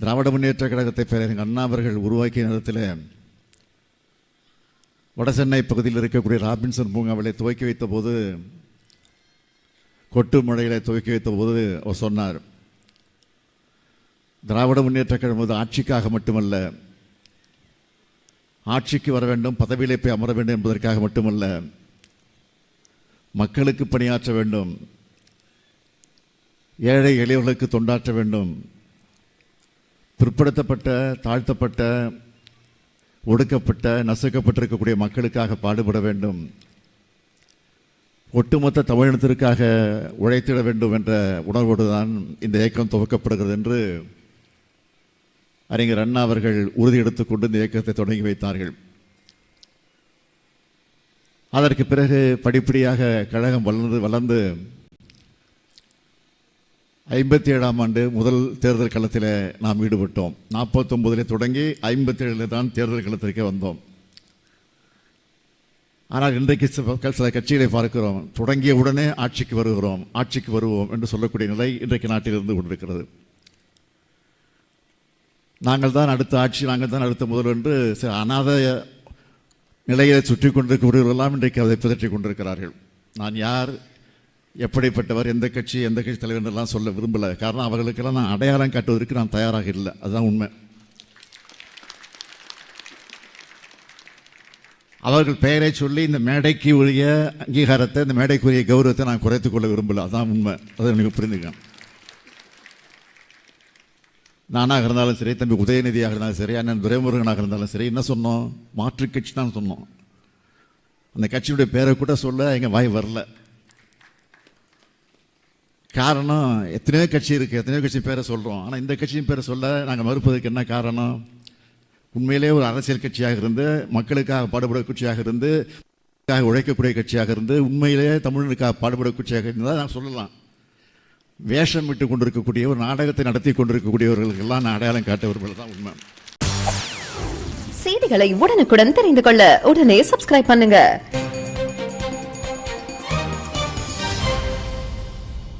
திராவிட முன்னேற்ற கழகத்தை பேரறிஞர் அண்ணா அவர்கள் உருவாக்கிய நேரத்தில் வடசென்னை பகுதியில் இருக்கக்கூடிய ராபின்சன் பூங்காவிலே துவக்கி வைத்த போது, கொட்டு மழையிலே துவக்கி வைத்த போது அவர் சொன்னார், திராவிட முன்னேற்ற கழகம் ஆட்சிக்காக மட்டுமல்ல, ஆட்சிக்கு வர வேண்டும், பதவியிலே போய் அமர வேண்டும் என்பதற்காக மட்டுமல்ல, மக்களுக்கு பணியாற்ற வேண்டும், ஏழை எளியவர்களுக்கு தொண்டாற்ற வேண்டும், பிற்படுத்தப்பட்ட, தாழ்த்தப்பட்ட, ஒடுக்கப்பட்ட, நசுக்கப்பட்டிருக்கக்கூடிய மக்களுக்காக பாடுபட வேண்டும், ஒட்டுமொத்த தமிழினத்திற்காக உழைத்திட வேண்டும் என்ற உணர்வோடு தான் இந்த இயக்கம் துவக்கப்படுகிறது என்று அறிஞர் அண்ணா அவர்கள் உறுதி எடுத்துக்கொண்டு இந்த இயக்கத்தை தொடங்கி வைத்தார்கள். அதற்கு பிறகு படிப்படியாக கழகம் வளர்ந்து 57ஆம் ஆண்டு முதல் தேர்தல் களத்தில் நாம் ஈடுபட்டோம். 49 தொடங்கி 57 தான் தேர்தல் களத்திற்கே வந்தோம். ஆனால் இன்றைக்கு சில கட்சிகளை பார்க்கிறோம், தொடங்கிய உடனே ஆட்சிக்கு வருவோம் என்று சொல்லக்கூடிய நிலை இன்றைக்கு நாட்டில் இருந்து கொண்டிருக்கிறது. நாங்கள் தான் அடுத்த ஆட்சி, நாங்கள் தான் அடுத்த முதல்வர் என்று அநாத நிலையை சுற்றி கொண்டிருக்கிறவர்களெல்லாம் இன்றைக்கு அதை பிதற்றிக் கொண்டிருக்கிறார்கள். நான் யார், எப்படிப்பட்டவர், எந்த கட்சி தலைவர் என்றெல்லாம் சொல்ல விரும்பலை. காரணம், அவர்களுக்கெல்லாம் நான் அடையாளம் காட்டுவதற்கு நான் தயாராக இல்லை. அதுதான் உண்மை. அவர்கள் பெயரை சொல்லி இந்த மேடைக்கு உரிய அங்கீகாரத்தை, இந்த மேடைக்குரிய கௌரவத்தை நான் குறைத்துக் கொள்ள விரும்பலை. அதுதான் உண்மை. அதை எனக்கு புரிந்துக்கணும். நானாக இருந்தாலும் சரி, தம்பி உதயநிதியாக இருந்தாலும் சரி, அண்ணன் துரைமுருகனாக இருந்தாலும் சரி, என்ன சொன்னோம்? மாற்று கட்சி தான் சொன்னோம். அந்த கட்சியுடைய பேரை கூட சொல்ல எங்கள் வாய் வரல. காரணம், எத்தனையோ கட்சி இருக்குது, எத்தனையோ கட்சி பேரை சொல்கிறோம். ஆனால் இந்த கட்சியின் பேரை சொல்ல நாங்கள் மறுப்பதற்கு என்ன காரணம்? உண்மையிலே ஒரு அரசியல் கட்சியாக இருந்து, மக்களுக்காக பாடுபட கட்சியாக இருந்து, உழைக்கக்கூடிய கட்சியாக இருந்து, உண்மையிலே தமிழனுக்காக பாடுபட கட்சியாக இருந்தால் நான் சொல்லலாம். வேஷம் விட்டு கொண்டிருக்கக்கூடிய, ஒரு நாடகத்தை நடத்தி கொண்டிருக்கக்கூடியவர்களுக்கெல்லாம் நான் அடையாளம் காட்ட விரும்புவது தான் உண்மை. செய்திகளை உடனுக்குடன் தெரிந்து கொள்ள உடனே சப்ஸ்கிரைப் பண்ணுங்க.